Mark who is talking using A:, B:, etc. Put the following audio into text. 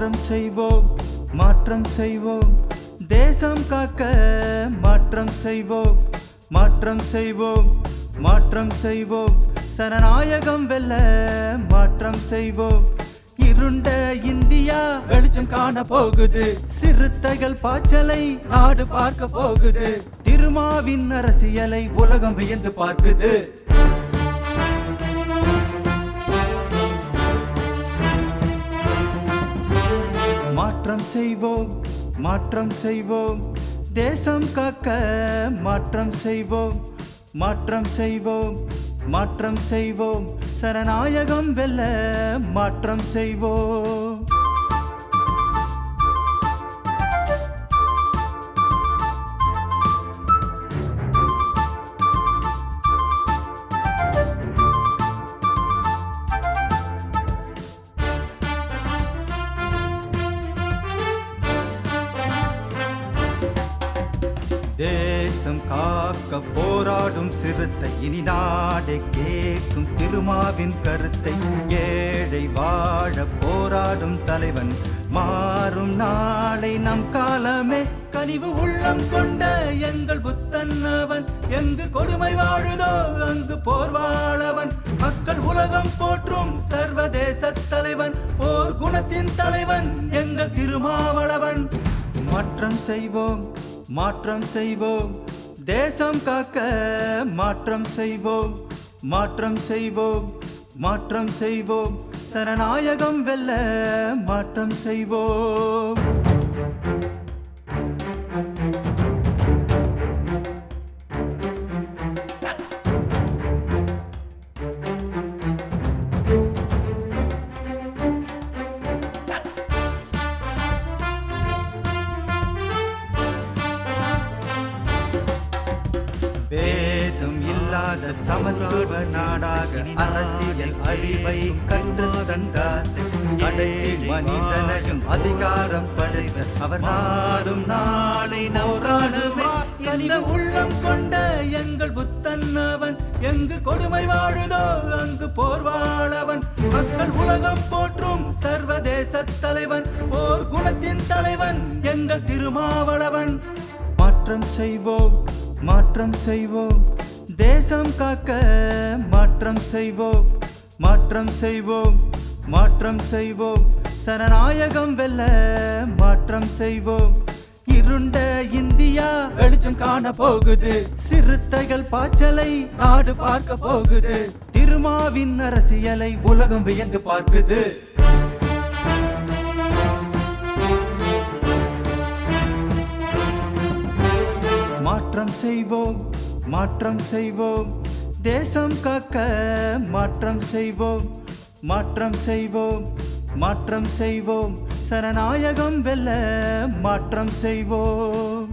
A: மாற்றம் செய்வோம், மாற்றம் செய்வோம், தேசம் காக்க மாற்றம் செய்வோம், மாற்றம் செய்வோம், மாற்றம் செய்வோம், சனநாயகம் வெல்ல மாற்றம் செய்வோம். இருண்ட இந்தியா வெளிச்சம் காண போகுது, சிறுத்தைகள் பாய்ச்சலை நாடு பார்க்க போகுது, திருமாவின் அரசியலை உலகம் வியந்து பார்க்குது. மாற்றம் செய்வோம், மாற்றம் செய்வோம், தேசம் காக்க மாற்றம் செய்வோம், மாற்றம் செய்வோம், மாற்றம் செய்வோம், சனநாயகம் வெல்ல மாற்றம் செய்வோம். தேசம் காக்க போராடும் சிறுத்தை இனி நாடே கேட்கும் திருமாவின் கருத்தை. ஏழை வாழ போராடும் தலைவன் மாறும் நாளை நம் காலமே. கனிவு உள்ளம் கொண்ட எங்கள் புத்தன் அவன், எங்கு கொடுமை வாழுதோ அங்கு போர்வாளவன். மக்கள் உலகம் போற்றும் சர்வதேச தலைவன், போர் குணத்தின் தலைவன் எங்கள் திருமாவளவன். மாற்றம் செய்வோம், மாற்றம் செய்வோம், தேசம் காக்க மாற்றம் செய்வோம், மாற்றம் செய்வோம், மாற்றம் செய்வோம், சனநாயகம் வெல்ல மாற்றம் செய்வோம். பேசும் இல்லாத சமத்துவ நாடாக அரசியல் அறிவை கற்று தந்தார். கடைசி மனிதனையும் அதிகாரம் படைத்த அவர் நாடும் நாளை நோரானுமே. எந்த உள்ளம் கொண்ட எங்கள் புத்தன் அவன், எங்கு கொடுமை வாழுதோ அங்கு போர்வாளவன். மக்கள் உலகம் போற்றும் சர்வதேச தலைவன், போர் குணத்தின் தலைவன் எங்கள் திருமாவளவன். மாற்றம் செய்வோம், மாற்றம் செய்வோம், தேசம் காக்க மாற்றம் செய்வோம், மாற்றம் செய்வோம், மாற்றம் செய்வோம், சனநாயகம் வெல்ல மாற்றம் செய்வோம். இருண்ட இந்தியா வெளிச்சம் காண போகுது, சிறுத்தைகள் பாய்ச்சலை நாடு பார்க்க போகுது, திருமாவின் அரசியலை உலகம் வியந்து பார்க்குது. மாற்றம் செய்வோம், மாற்றம் செய்வோம், தேசம் காக்க மாற்றம் செய்வோம், மாற்றம் செய்வோம், மாற்றம் செய்வோம், சனநாயகம் வெல்ல மாற்றம் செய்வோம்.